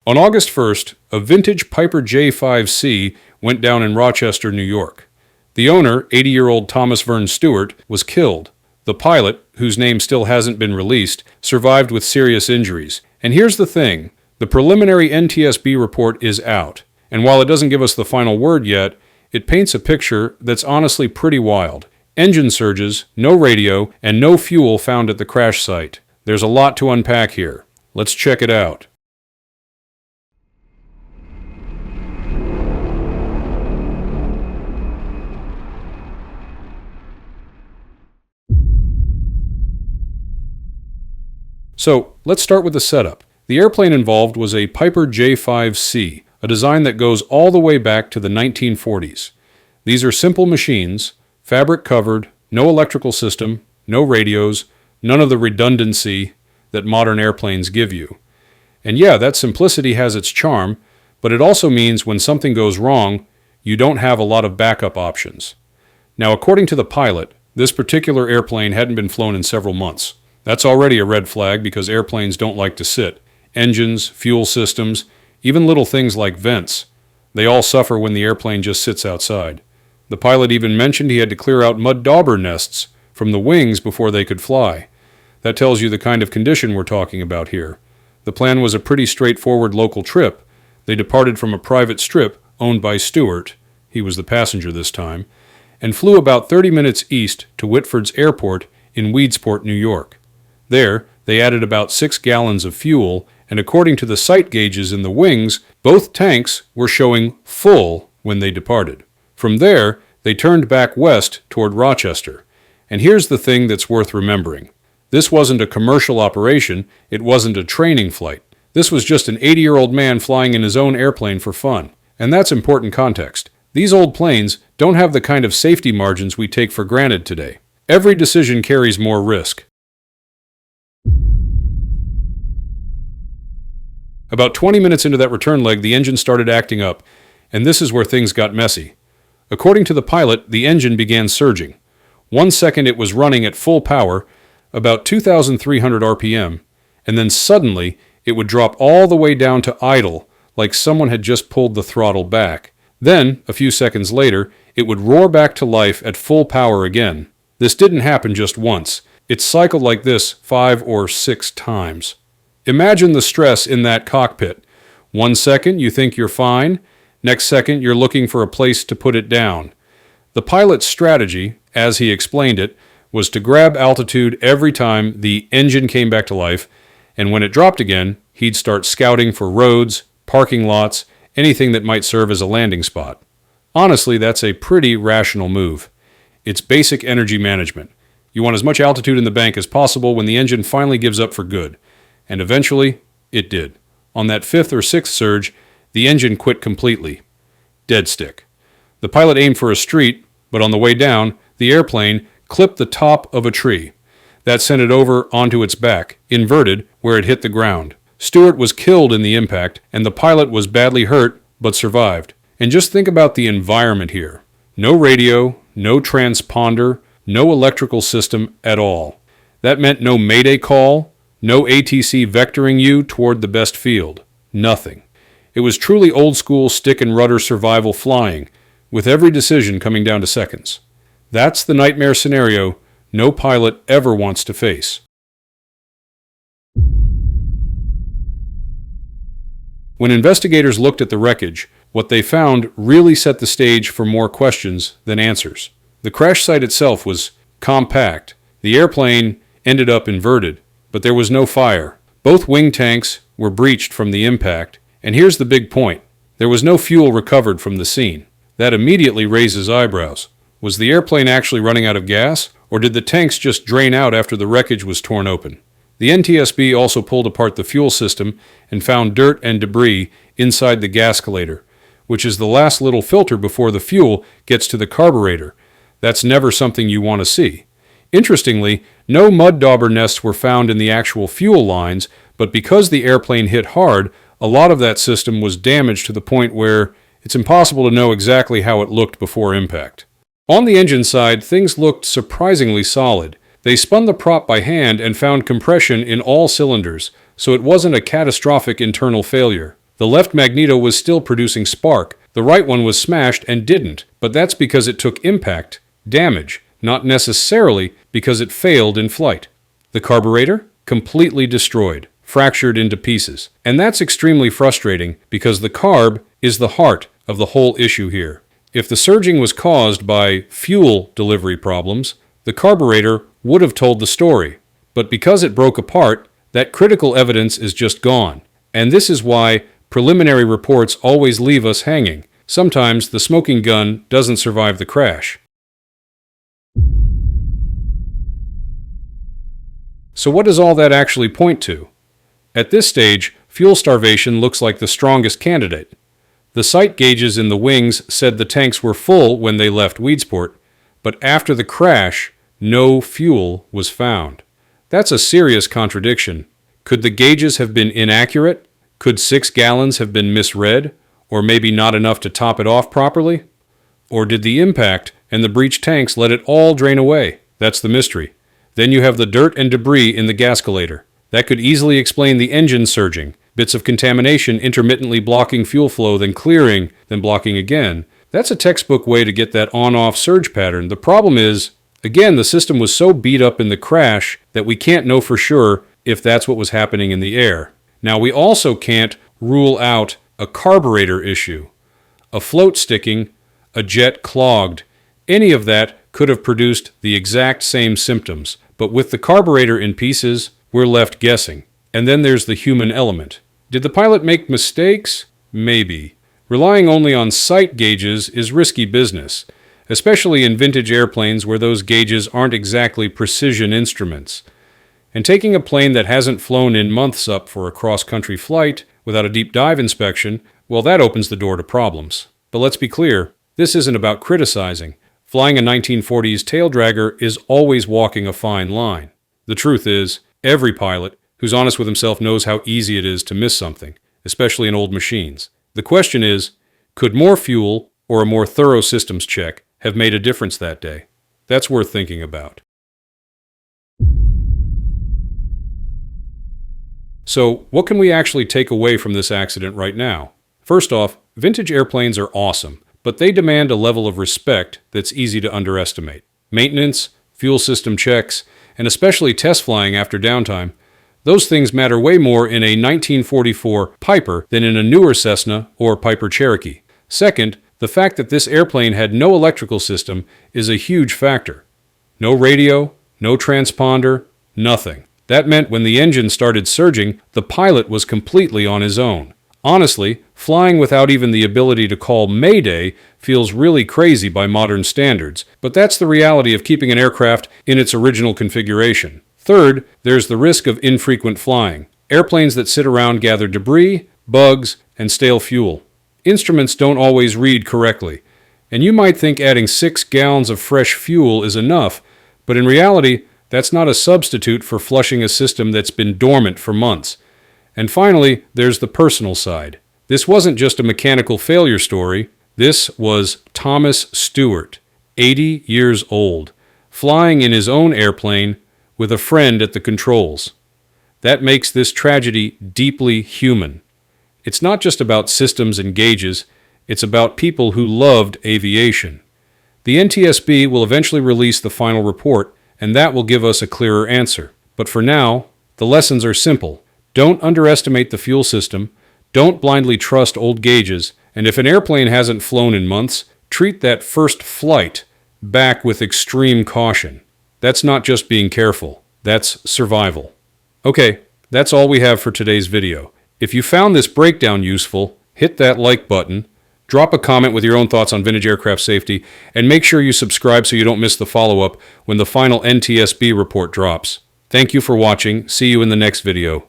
On August 1st, a vintage Piper J5C went down in Rochester, New York. The owner, 80-year-old Thomas Verne Stewart, was killed. The pilot, whose name still hasn't been released, survived with serious injuries. And here's the thing. The preliminary NTSB report is out. And while it doesn't give us the final word yet, it paints a picture that's honestly pretty wild. Engine surges, no radio, and no fuel found at the crash site. There's a lot to unpack here. Let's check it out. So, let's start with the setup. The airplane involved was a Piper J5C, a design that goes all the way back to the 1940s. These are simple machines, fabric covered, no electrical system, no radios, none of the redundancy that modern airplanes give you. And yeah, that simplicity has its charm, but it also means when something goes wrong, you don't have a lot of backup options. Now, according to the pilot, this particular airplane hadn't been flown in several months. That's already a red flag because airplanes don't like to sit. Engines, fuel systems, even little things like vents. They all suffer when the airplane just sits outside. The pilot even mentioned he had to clear out mud dauber nests from the wings before they could fly. That tells you the kind of condition we're talking about here. The plan was a pretty straightforward local trip. They departed from a private strip owned by Stewart, he was the passenger this time, and flew about 30 minutes east to Whitford's airport in Weedsport, New York. There, they added about 6 gallons of fuel, and according to the sight gauges in the wings, both tanks were showing full when they departed. From there, they turned back west toward Rochester. And here's the thing that's worth remembering. This wasn't a commercial operation, it wasn't a training flight. This was just an 80-year-old man flying in his own airplane for fun. And that's important context. These old planes don't have the kind of safety margins we take for granted today. Every decision carries more risk. About 20 minutes into that return leg, the engine started acting up, and this is where things got messy. According to the pilot, the engine began surging. 1 second it was running at full power, about 2,300 RPM, and then suddenly it would drop all the way down to idle, like someone had just pulled the throttle back. Then, a few seconds later, it would roar back to life at full power again. This didn't happen just once. It cycled like this 5 or 6 times. Imagine the stress in that cockpit. 1 second you think you're fine, next second you're looking for a place to put it down. The pilot's strategy, as he explained it, was to grab altitude every time the engine came back to life, and when it dropped again, he'd start scouting for roads, parking lots, anything that might serve as a landing spot. Honestly, that's a pretty rational move. It's basic energy management. You want as much altitude in the bank as possible when the engine finally gives up for good. And eventually, it did. On that 5th or 6th surge, the engine quit completely. Dead stick. The pilot aimed for a street, but on the way down, the airplane clipped the top of a tree. That sent it over onto its back, inverted, where it hit the ground. Stewart was killed in the impact, and the pilot was badly hurt, but survived. And just think about the environment here. No radio, no transponder, no electrical system at all. That meant no mayday call, no ATC vectoring you toward the best field. Nothing. It was truly old-school stick and rudder survival flying, with every decision coming down to seconds. That's the nightmare scenario no pilot ever wants to face. When investigators looked at the wreckage, what they found really set the stage for more questions than answers. The crash site itself was compact. The airplane ended up inverted, but there was no fire. Both wing tanks were breached from the impact, and here's the big point. There was no fuel recovered from the scene. That immediately raises eyebrows. Was the airplane actually running out of gas, or did the tanks just drain out after the wreckage was torn open? The NTSB also pulled apart the fuel system and found dirt and debris inside the gascolator, which is the last little filter before the fuel gets to the carburetor. That's never something you want to see. Interestingly, no mud dauber nests were found in the actual fuel lines, but because the airplane hit hard, a lot of that system was damaged to the point where it's impossible to know exactly how it looked before impact. On the engine side, things looked surprisingly solid. They spun the prop by hand and found compression in all cylinders, so it wasn't a catastrophic internal failure. The left magneto was still producing spark. The right one was smashed and didn't, but that's because it took impact, damage, not necessarily because it failed in flight. The carburetor? Completely destroyed, fractured into pieces. And that's extremely frustrating because the carb is the heart of the whole issue here. If the surging was caused by fuel delivery problems, the carburetor would have told the story. But because it broke apart, that critical evidence is just gone. And this is why preliminary reports always leave us hanging. Sometimes the smoking gun doesn't survive the crash. So what does all that actually point to? At this stage, fuel starvation looks like the strongest candidate. The sight gauges in the wings said the tanks were full when they left Weedsport, but after the crash, no fuel was found. That's a serious contradiction. Could the gauges have been inaccurate? Could 6 gallons have been misread, or maybe not enough to top it off properly? Or did the impact and the breached tanks let it all drain away? That's the mystery. Then you have the dirt and debris in the gascolator. That could easily explain the engine surging, bits of contamination intermittently blocking fuel flow, then clearing, then blocking again. That's a textbook way to get that on-off surge pattern. The problem is, again, the system was so beat up in the crash that we can't know for sure if that's what was happening in the air. Now, we also can't rule out a carburetor issue. A float sticking, a jet clogged, any of that could have produced the exact same symptoms. But with the carburetor in pieces, we're left guessing. And then there's the human element. Did the pilot make mistakes? Maybe. Relying only on sight gauges is risky business, especially in vintage airplanes where those gauges aren't exactly precision instruments. And taking a plane that hasn't flown in months up for a cross-country flight without a deep dive inspection, well, that opens the door to problems. But let's be clear, this isn't about criticizing. Flying a 1940s tail dragger is always walking a fine line. The truth is, every pilot who's honest with himself knows how easy it is to miss something, especially in old machines. The question is, could more fuel or a more thorough systems check have made a difference that day? That's worth thinking about. So, what can we actually take away from this accident right now? First off, vintage airplanes are awesome, but they demand a level of respect that's easy to underestimate. Maintenance, fuel system checks, and especially test flying after downtime, those things matter way more in a 1944 Piper than in a newer Cessna or Piper Cherokee. Second, the fact that this airplane had no electrical system is a huge factor. No radio, no transponder, nothing. That meant when the engine started surging, the pilot was completely on his own. Honestly, flying without even the ability to call Mayday feels really crazy by modern standards, but that's the reality of keeping an aircraft in its original configuration. Third, there's the risk of infrequent flying. Airplanes that sit around gather debris, bugs, and stale fuel. Instruments don't always read correctly, and you might think adding 6 gallons of fresh fuel is enough, but in reality, that's not a substitute for flushing a system that's been dormant for months. And finally, there's the personal side. This wasn't just a mechanical failure story. This was Thomas Stewart, 80 years old, flying in his own airplane with a friend at the controls. That makes this tragedy deeply human. It's not just about systems and gauges, it's about people who loved aviation. The NTSB will eventually release the final report, and that will give us a clearer answer. But for now, the lessons are simple. Don't underestimate the fuel system, don't blindly trust old gauges, and if an airplane hasn't flown in months, treat that first flight back with extreme caution. That's not just being careful, that's survival. Okay, that's all we have for today's video. If you found this breakdown useful, hit that like button, drop a comment with your own thoughts on vintage aircraft safety, and make sure you subscribe so you don't miss the follow-up when the final NTSB report drops. Thank you for watching. See you in the next video.